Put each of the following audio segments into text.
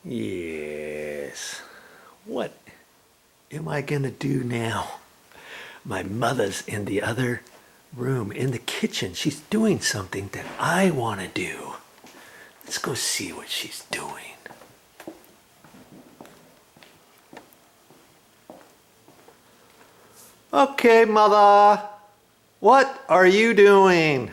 Yes. What am I gonna do now? My mother's in the other room, in the kitchen. She's doing something that I want to do. Let's go see what she's doing. Okay, Mother. What are you doing?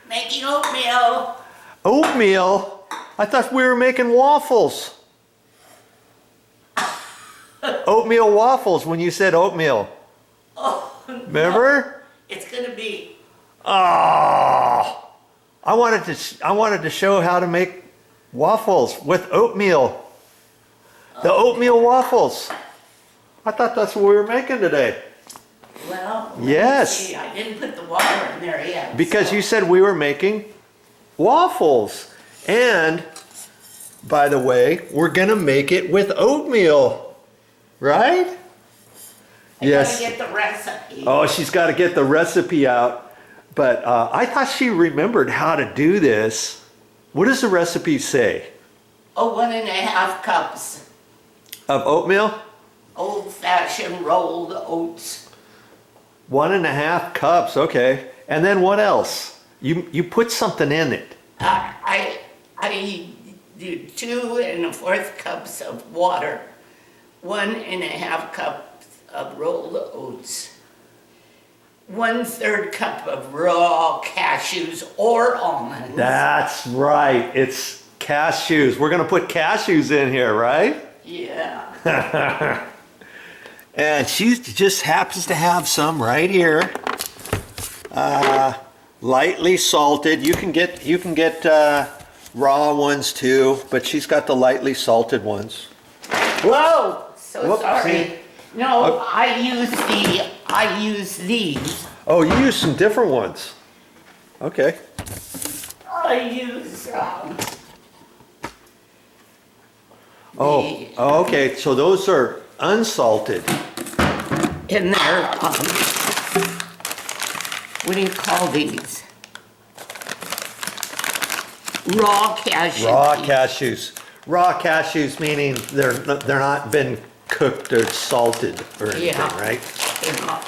Making oatmeal. Oatmeal? I thought we were making waffles. Oatmeal waffles when you said oatmeal. Oh, Remember? No. It's gonna be. Oh, I wanted to show how to make waffles with oatmeal. The oatmeal waffles. I thought that's what we were making today. Well, yes. See, I didn't put the water in there yet. Because so. you said we were making waffles. And, by the way, we're going to make it with oatmeal. Right? I gotta get the recipe. Oh, she's got to get the recipe out. But I thought she remembered how to do this. What does the recipe say? Oh, 1.5 cups. Of oatmeal? Old-fashioned rolled oats. 1.5 cups, okay. And then what else? You put something in it. I do 2 1/4 cups of water, 1.5 cups of rolled oats, 1/3 cup of raw cashews or almonds. That's right. It's cashews. We're gonna put cashews in here, right? Yeah. And she just happens to have some right here. Lightly salted. You can get raw ones too, but she's got the lightly salted ones. Whoa! So Whoop, sorry. see? No, I use these. Oh, you use some different ones. Okay. I use Oh, okay. So those are unsalted. in there. What do you call these? Raw cashews. Raw cashews. Raw cashews meaning they're not been cooked or salted or anything, Yeah. right? They're not.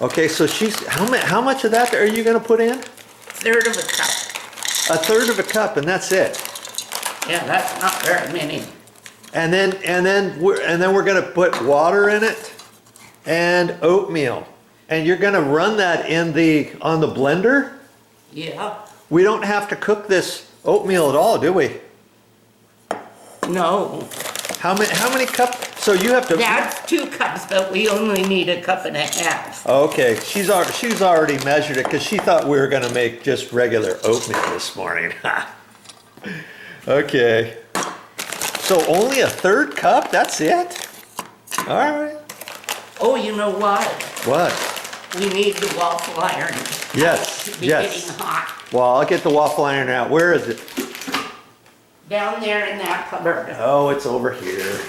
Okay, so how much of that are you going to put in? 1/3 of a cup. 1/3 of a cup, and that's it. Yeah, that's not very many. And then we're going to put water in it and oatmeal, and you're going to run that on the blender. Yeah. We don't have to cook this oatmeal at all, do we? No. How many cups? So you have to. That's 2 cups, but we only need 1.5 cups. Okay, she's already measured it because she thought we were going to make just regular oatmeal this morning. Okay. So only 1/3 cup? That's it? All right. Oh, you know what? What? We need the waffle iron. Yes, To be yes. getting hot. Well, I'll get the waffle iron out. Where is it? Down there in that cupboard. Oh, it's over here.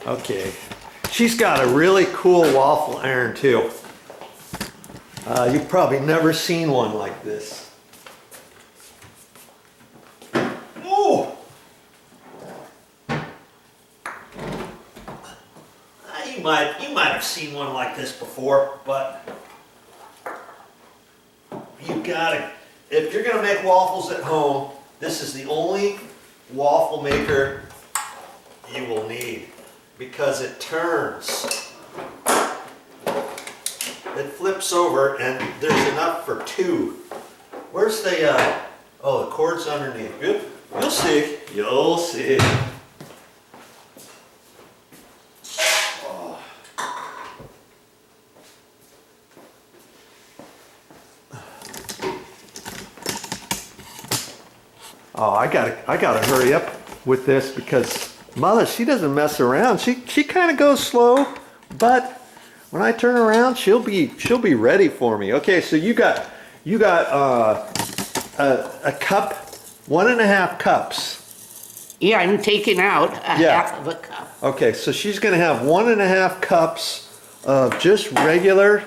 Okay. She's got a really cool waffle iron too. You've probably never seen one like this. Oh! You might have seen one like this before, but you gotta, if you're gonna make waffles at home, this is the only waffle maker you will need because it turns. It flips over and there's enough for 2. Where's the, oh, the cord's underneath. You'll see. You'll see. Oh, I gotta hurry up with this because Mother, she doesn't mess around. She kind of goes slow, but when I turn around, she'll be ready for me. Okay, so you got a cup, 1.5 cups. Yeah, I'm taking out a half of a cup. Okay, so she's gonna have 1.5 cups of just regular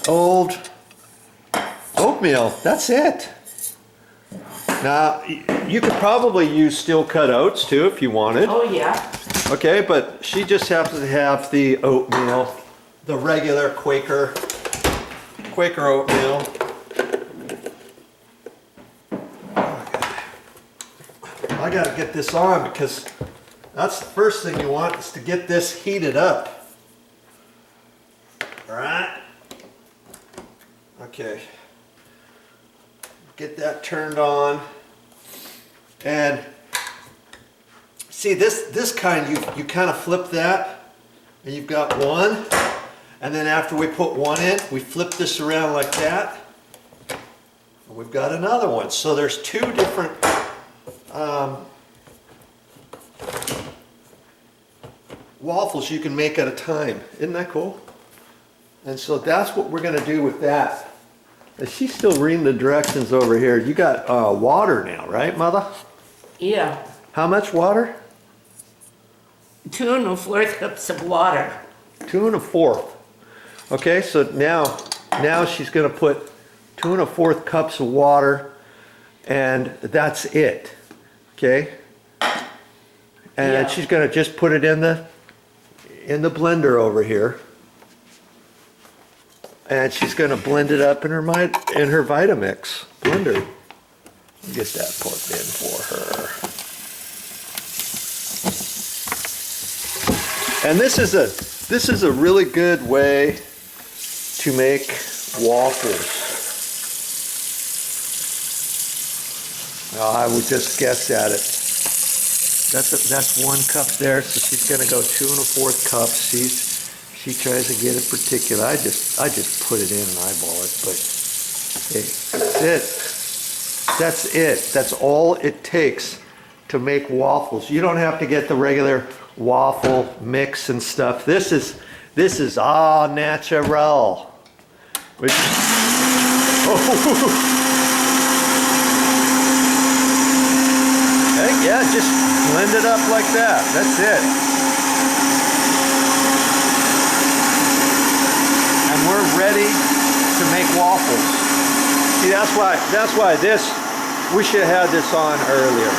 old oatmeal. That's it. Now, you could probably use steel cut oats too if you wanted. Oh, yeah. Okay, but she just happens to have the oatmeal, the regular Quaker oatmeal. I gotta get this on because that's the first thing you want is to get this heated up. All right? Okay. Get that turned on. And see this kind, you kind of flip that and you've got one. And then after we put one in, we flip this around like that. And we've got another one. So there's two different waffles you can make at a time. Isn't that cool? And so that's what we're going to do with that. And she's still reading the directions over here. You got water now, right, Mother? Yeah. How much water? 2 1/4 cups of water. 2 1/4. Okay, so now she's going to put 2 1/4 cups of water, and that's it. Okay, and Yeah. she's going to just put it in the blender over here, and she's going to blend it up in her Vitamix blender. Get that plugged in for her. And this is a really good way to make waffles. I would just guess at it. That's 1 cup there, so she's going to go 2 1/4 cups. She tries to get it particular. I just put it in and eyeball it, but hey, that's it. That's it. That's all it takes to make waffles. You don't have to get the regular waffle mix and stuff. This is all natural. Which, oh. Hey, yeah, just blend it up like that. That's it. And we're ready to make waffles. See, that's why we should have had this on earlier.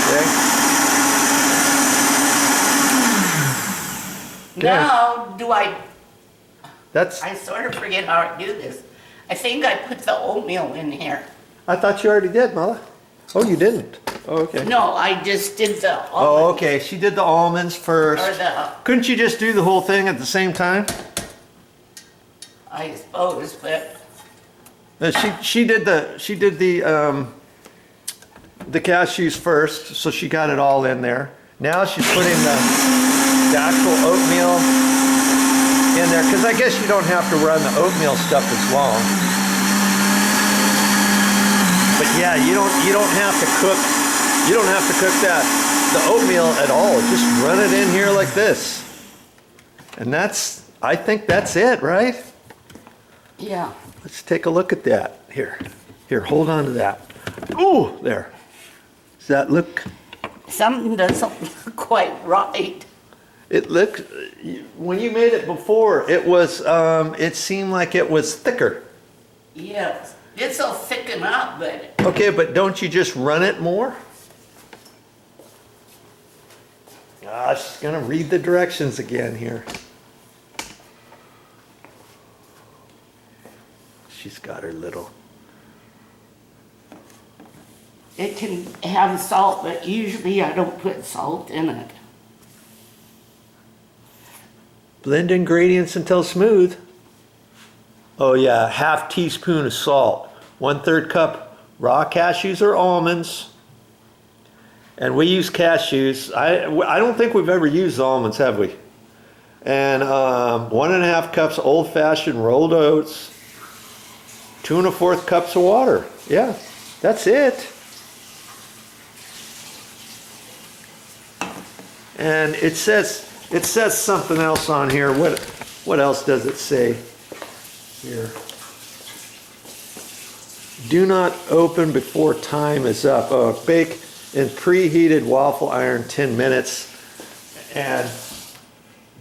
Okay? Now, That's. I sort of forget how to do this. I think I put the oatmeal in here. I thought you already did, Mother. Oh, you didn't. Oh, okay. No, I just did the almonds. Oh, okay. She did the almonds first. Or the, Couldn't you just do the whole thing at the same time? I suppose, but She did the cashews first, so she got it all in there. Now she's putting the actual oatmeal in there, because I guess you don't have to run the oatmeal stuff as long. But yeah, you don't have to cook the oatmeal at all. Just run it in here like this. And I think that's it, right? yeah. Let's take a look at that. Here, hold on to that. Ooh, there. Does that look? Something doesn't look quite right. It looked, when you made it before, it seemed like it was thicker. Yes. This'll thicken up, but Okay, but don't you just run it more? She's gonna read the directions again here. She's got her little. it can have salt, but usually I don't put salt in it. Blend ingredients until smooth. Oh yeah, 1/2 teaspoon of salt, 1/3 cup raw cashews or almonds. And we use cashews. I don't think we've ever used almonds, have we? And 1 1/2 cups old-fashioned rolled oats, 2 1/4 cups of water. Yeah, that's it. And it says something else on here. What else does it say here? Do not open before time is up. Oh, bake in preheated waffle iron 10 minutes. And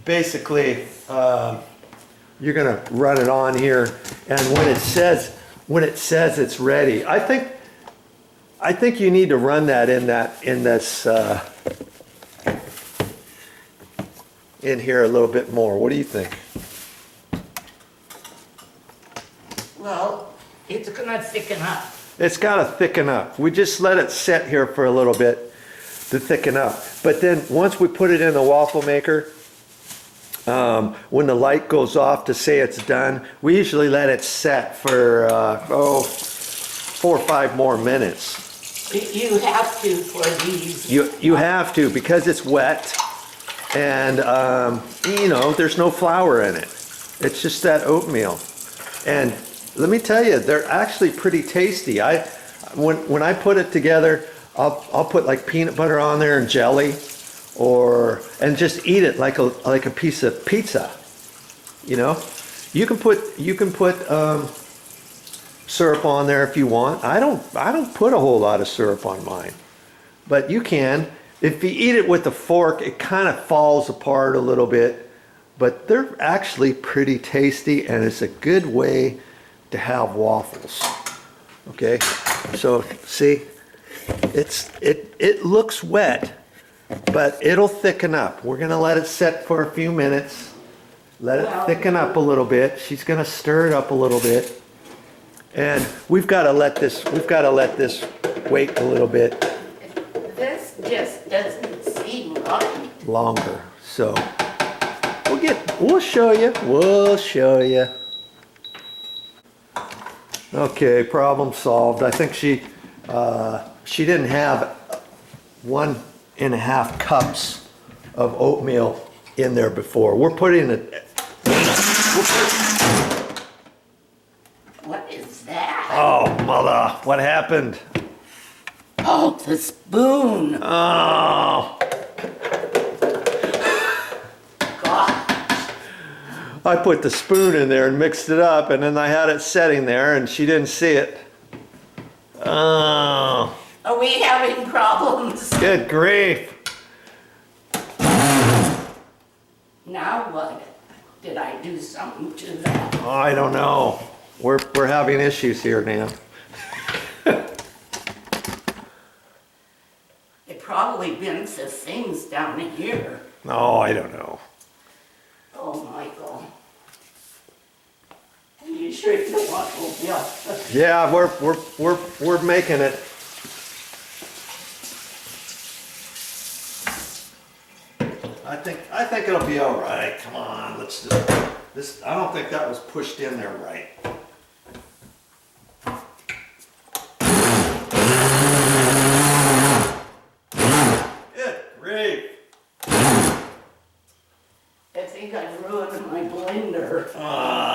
basically, you're gonna run it on here, and when it says it's ready, I think I think you need to run that in here a little bit more. What do you think? Well, it's gonna thicken up. It's got to thicken up. We just let it sit here for a little bit to thicken up. But then once we put it in the waffle maker, when the light goes off to say it's done, we usually let it set for 4 or 5 more minutes. You have to for these. You have to, because it's wet, and you know, there's no flour in it. It's just that oatmeal. And let me tell you, they're actually pretty tasty. When I put it together, I'll put like peanut butter on there and jelly, and just eat it like a piece of pizza. You know, you can put syrup on there if you want. I don't put a whole lot of syrup on mine, but you can. If you eat it with a fork, it kind of falls apart a little bit, but they're actually pretty tasty, and it's a good way to have waffles. Okay, so see, it looks wet, but it'll thicken up. We're gonna let it set for a few minutes. Let it thicken up a little bit. She's gonna stir it up a little bit, and we've got to let this wait a little bit. This just doesn't seem right. Longer. So we'll show you. We'll show you. Okay, problem solved. I think she didn't have 1.5 cups of oatmeal in there before. We're putting it. What is that? Oh, Motha, what happened? Oh, the spoon. Oh, God. I put the spoon in there and mixed it up, and then I had it setting there, and she didn't see it. Oh, Are we having problems? good grief. Now what? Did I do something to that? Oh, I don't know. We're having issues here now. It probably bends the things down here. Oh, I don't know. Oh, Michael. You sure you don't want oatmeal? Yeah, we're making it. I think it'll be all right. Come on, let's just this. I don't think that was pushed in there right. Good grief. I think I ruined my blender. Ah.